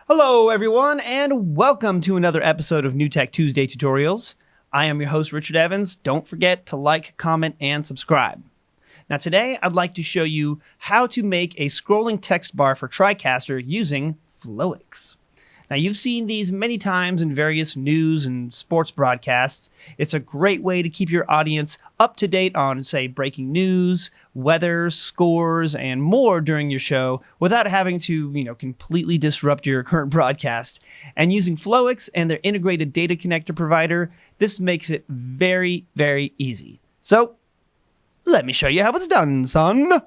Hello, everyone, and welcome to another episode of New Tech Tuesday Tutorials. I am your host, Richard Evans. Don't forget to like, comment, and subscribe. Now, today, I'd like to show you how to make a scrolling text bar for TriCaster using Flowics. Now, you've seen these many times in various news and sports broadcasts. It's a great way to keep your audience up to date on, say, breaking news, weather, scores, and more during your show without having to, completely disrupt your current broadcast. And using Flowics and their integrated data connector provider, this makes it very, very easy. So, let me show you how it's done, son.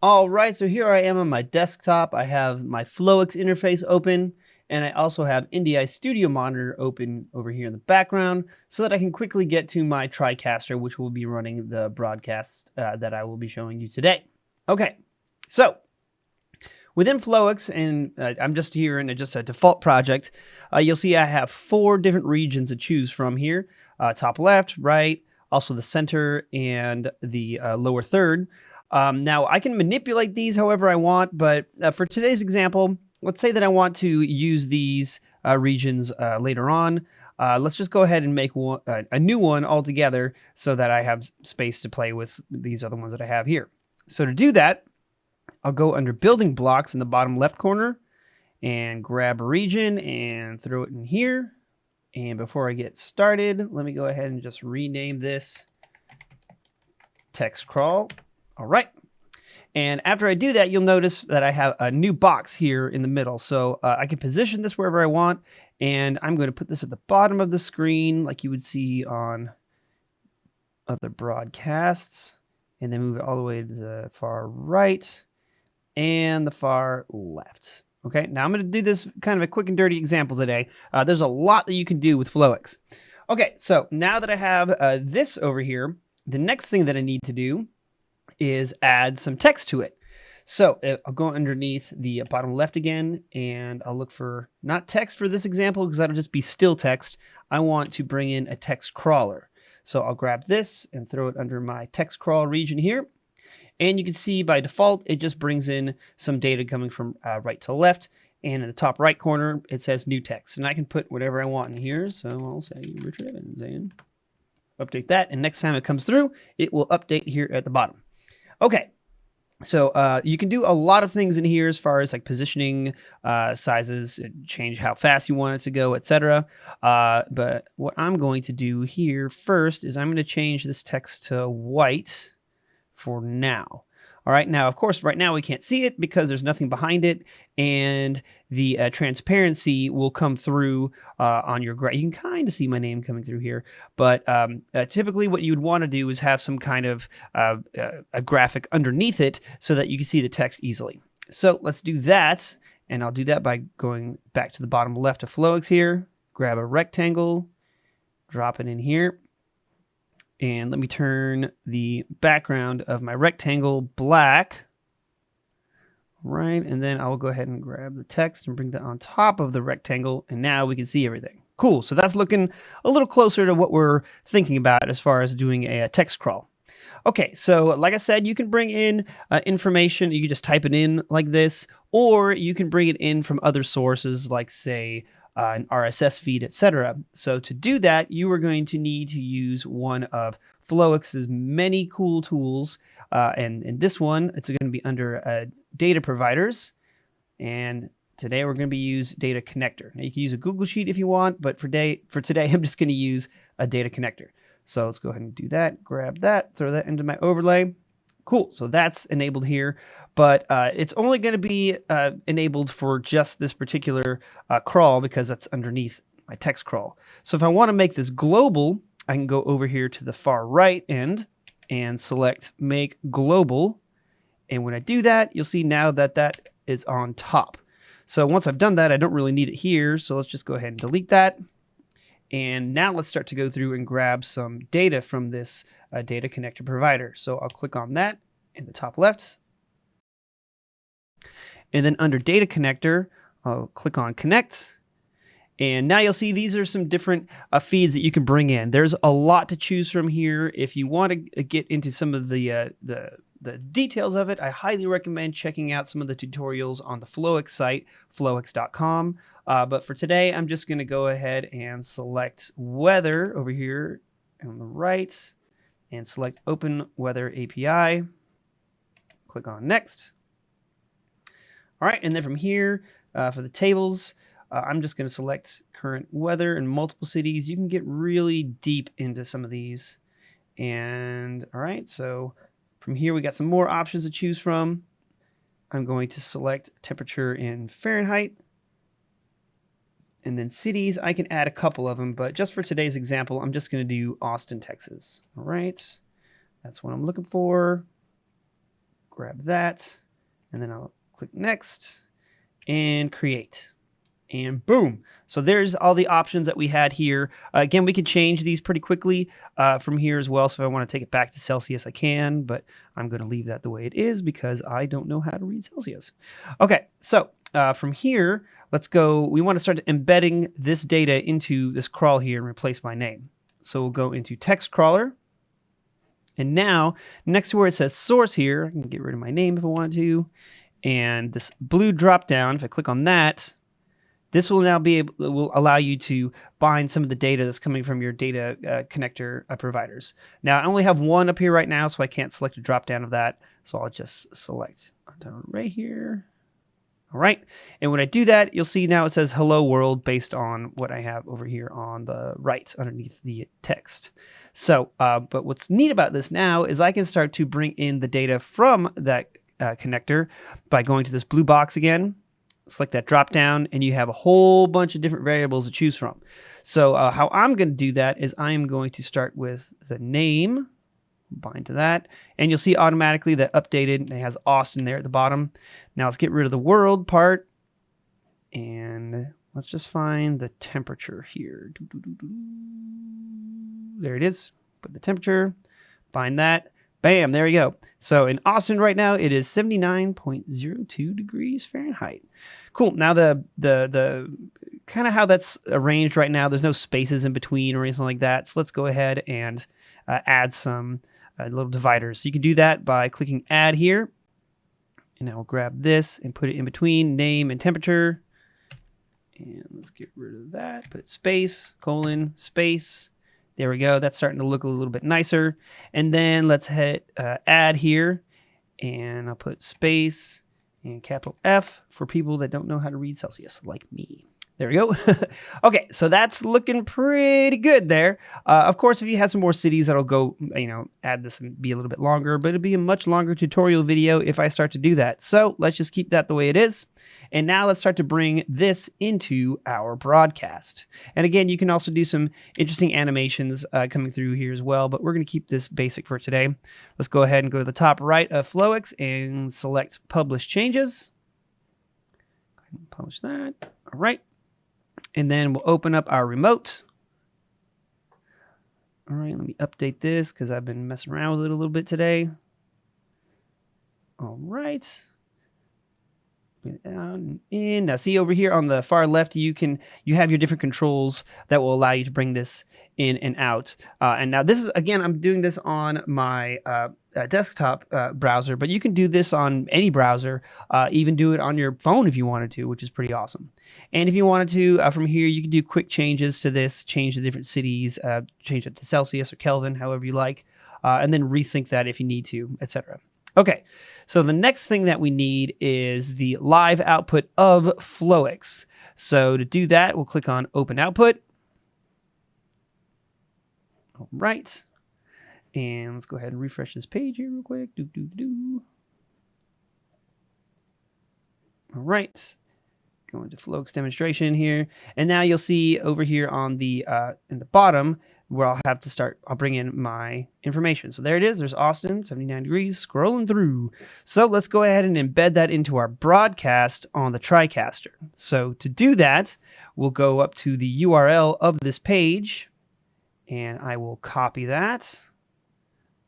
All right, so here I am on my desktop. I have my Flowics interface open. And I also have NDI Studio Monitor open over here in the background so that I can quickly get to my TriCaster, which will be running the broadcast that I will be showing you today. Okay, so within Flowics, and I'm just here in just a default project, you'll see I have 4 different regions to choose from here. Top left, right, also the center, and the lower third. Now, I can manipulate these however I want, but for today's example, let's say that I want to use these regions later on. Let's just go ahead and make a new one altogether so that I have space to play with these other ones that I have here. So to do that, I'll go under Building Blocks in the bottom left corner and grab a region and throw it in here. And before I get started, let me go ahead and just rename this Text Crawl. All right. And after I do that, you'll notice that I have a new box here in the middle. So I can position this wherever I want. And I'm going to put this at the bottom of the screen like you would see on other broadcasts. And then move it all the way to the far right and the far left. Okay, now I'm going to do this kind of a quick and dirty example today. There's a lot that you can do with Flowics. Okay, so now that I have this over here, the next thing that I need to do is add some text to it. So I'll go underneath the bottom left again, and I'll look for not text for this example because that'll just be still text. I want to bring in a text crawler. So I'll grab this and throw it under my text crawl region here. And you can see by default, it just brings in some data coming from right to left. And in the top right corner, it says new text. And I can put whatever I want in here. So I'll say Richard Evans and update that. And next time it comes through, it will update here at the bottom. Okay, so you can do a lot of things in here as far as like positioning, sizes, change how fast you want it to go, etc. But what I'm going to do here first is I'm going to change this text to white for now. All right, now, of course, right now we can't see it because there's nothing behind it, and the transparency will come through on your graph. You can kind of see my name coming through here, but typically what you would want to do is have some kind of a graphic underneath it so that you can see the text easily. So let's do that, and I'll do that by going back to the bottom left of Flowics here, grab a rectangle, drop it in here. And let me turn the background of my rectangle black. Right, and then I'll go ahead and grab the text and bring that on top of the rectangle, and now we can see everything. Cool, so that's looking a little closer to what we're thinking about as far as doing a text crawl. Okay, so like I said, you can bring in information. You can just type it in like this, or you can bring it in from other sources like, say, an RSS feed, etc. So to do that, you are going to need to use one of Flowics' many cool tools. And in this one, it's going to be under data providers. And today we're going to use data connector. Now you can use a Google Sheet if you want, but for today, I'm just going to use a data connector. So let's go ahead and do that. Grab that, throw that into my overlay. Cool, so that's enabled here, but it's only going to be enabled for just this particular crawl because that's underneath my text crawl. So if I want to make this global, I can go over here to the far right end and select Make Global. And when I do that, you'll see now that that is on top. So once I've done that, I don't really need it here, so let's just go ahead and delete that. And now let's start to go through and grab some data from this data connector provider. So I'll click on that in the top left. And then under data connector, I'll click on connect. And now you'll see these are some different feeds that you can bring in. There's a lot to choose from here. If you want to get into some of the the details of it, I highly recommend checking out some of the tutorials on the Flowics site, flowics.com. But for today, I'm just going to go ahead and select weather over here on the right and select Open Weather API. Click on Next. All right, and then from here, for the tables, I'm just going to select current weather in multiple cities. You can get really deep into some of these. And all right, so from here, we got some more options to choose from. I'm going to select temperature in Fahrenheit. And then cities, I can add a couple of them, but just for today's example, I'm just going to do Austin, Texas. All right, that's what I'm looking for. Grab that, and then I'll click Next and Create. And boom. So there's all the options that we had here. Again, we can change these pretty quickly from here as well. So if I want to take it back to Celsius, I can, but I'm going to leave that the way it is because I don't know how to read Celsius. Okay, so from here, let's go. We want to start embedding this data into this crawl here and replace my name. So we'll go into Text Crawler. And now, next to where it says Source here, I can get rid of my name if I wanted to. And this blue drop down, if I click on that, this will now will allow you to bind some of the data that's coming from your data connector providers. Now, I only have one up here right now, so I can't select a drop down of that. So I'll just select down right here. All right. And when I do that, you'll see now it says Hello World based on what I have over here on the right underneath the text. So, but what's neat about this now is I can start to bring in the data from that connector by going to this blue box again. Select that drop down, and you have a whole bunch of different variables to choose from. So how I'm going to do that is I am going to start with the name, bind to that, and you'll see automatically that updated, and it has Austin there at the bottom. Now let's get rid of the world part, and let's just find the temperature here. There it is. Put the temperature, bind that. Bam, there you go. So in Austin right now, it is 79.02 degrees Fahrenheit. Cool. Now the kind of how that's arranged right now, there's no spaces in between or anything like that. So let's go ahead and add some little dividers. So you can do that by clicking Add here. And I will grab this and put it in between name and temperature. And let's get rid of that. Put it space, colon, space. There we go. That's starting to look a little bit nicer. And then let's hit add here. And I'll put space and capital F for people that don't know how to read Celsius, like me. There we go. Okay, so that's looking pretty good there. Of course, if you have some more cities, that'll go, add this and be a little bit longer, but it'll be a much longer tutorial video if I start to do that. So let's just keep that the way it is. And now let's start to bring this into our broadcast. And again, you can also do some interesting animations coming through here as well, but we're going to keep this basic for today. Let's go ahead and go to the top right of Flowics and select Publish Changes. Go ahead and publish that. All right. And then we'll open up our remote. All right, let me update this because I've been messing around with it a little bit today. All right. Down in. Now see over here on the far left, you have your different controls that will allow you to bring this in and out. And now this is, again, I'm doing this on my desktop browser, but you can do this on any browser, even do it on your phone if you wanted to, which is pretty awesome. And if you wanted to, from here, you can do quick changes to this, change the different cities, change it to Celsius or Kelvin, however you like, and then resync that if you need to, etc. Okay, so the next thing that we need is the live output of Flowics. So to do that, we'll click on Open Output. All right, and let's go ahead and refresh this page here real quick. All right, go into Flowics demonstration here, and now you'll see over here on the in the bottom where I'll bring in my information. So there it is. There's Austin, 79 degrees, scrolling through. So let's go ahead and embed that into our broadcast on the TriCaster. So to do that, we'll go up to the URL of this page, and I will copy that.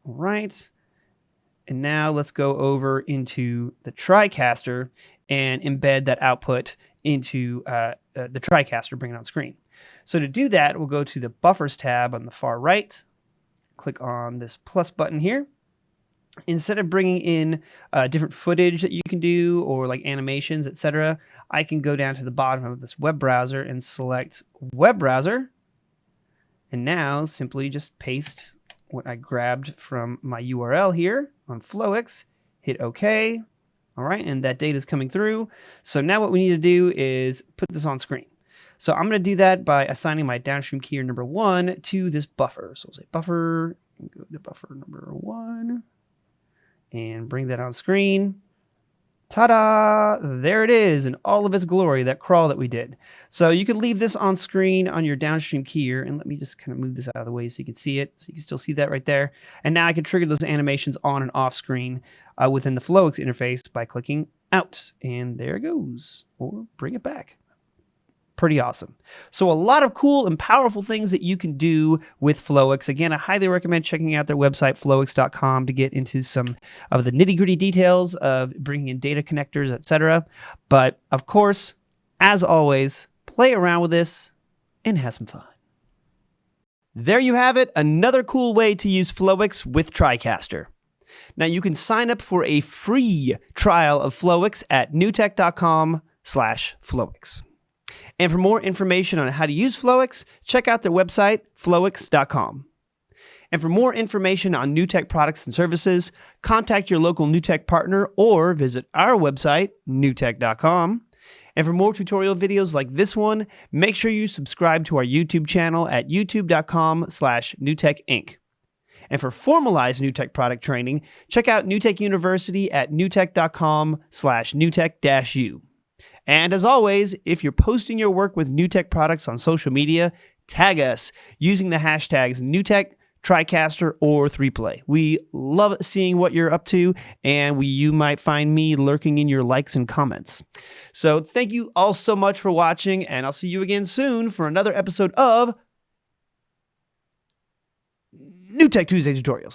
All right. And now let's go over into the TriCaster and embed that output into the TriCaster, bring it on screen. So to do that, we'll go to the Buffers tab on the far right, click on this plus button here, instead of bringing in different footage that you can do or like animations, etc., I can go down to the bottom of this web browser and select web browser. And now simply just paste what I grabbed from my URL here on Flowics, hit OK. All right, and that data is coming through. So now what we need to do is put this on screen. So I'm going to do that by assigning my downstream keyer number 1 to this buffer. So we'll say buffer, and go to buffer number 1, and bring that on screen. Ta-da! There it is in all of its glory, that crawl that we did. So you can leave this on screen on your downstream keyer, and let me just kind of move this out of the way so you can see it. So you can still see that right there. And now I can trigger those animations on and off screen within the Flowics interface by clicking out. And there it goes, or bring it back. Pretty awesome. So a lot of cool and powerful things that you can do with Flowics. Again, I highly recommend checking out their website, flowics.com, to get into some of the nitty-gritty details of bringing in data connectors, etc. But of course, as always, play around with this and have some fun. There you have it, another cool way to use Flowics with TriCaster. Now you can sign up for a free trial of Flowics at newtek.com/Flowics. And for more information on how to use Flowics, check out their website, flowics.com. And for more information on NewTek products and services, contact your local NewTek partner or visit our website, newtek.com. And for more tutorial videos like this one, make sure you subscribe to our YouTube channel at youtube.com/NewTekInc. And for formalized NewTek product training, check out NewTek University at newtek.com/NewTek-U. And as always, if you're posting your work with NewTek products on social media, tag us using the hashtags NewTek, TriCaster, or 3Play. We love seeing what you're up to, and you might find me lurking in your likes and comments. So thank you all so much for watching, and I'll see you again soon for another episode of NewTek Tuesday Tutorials.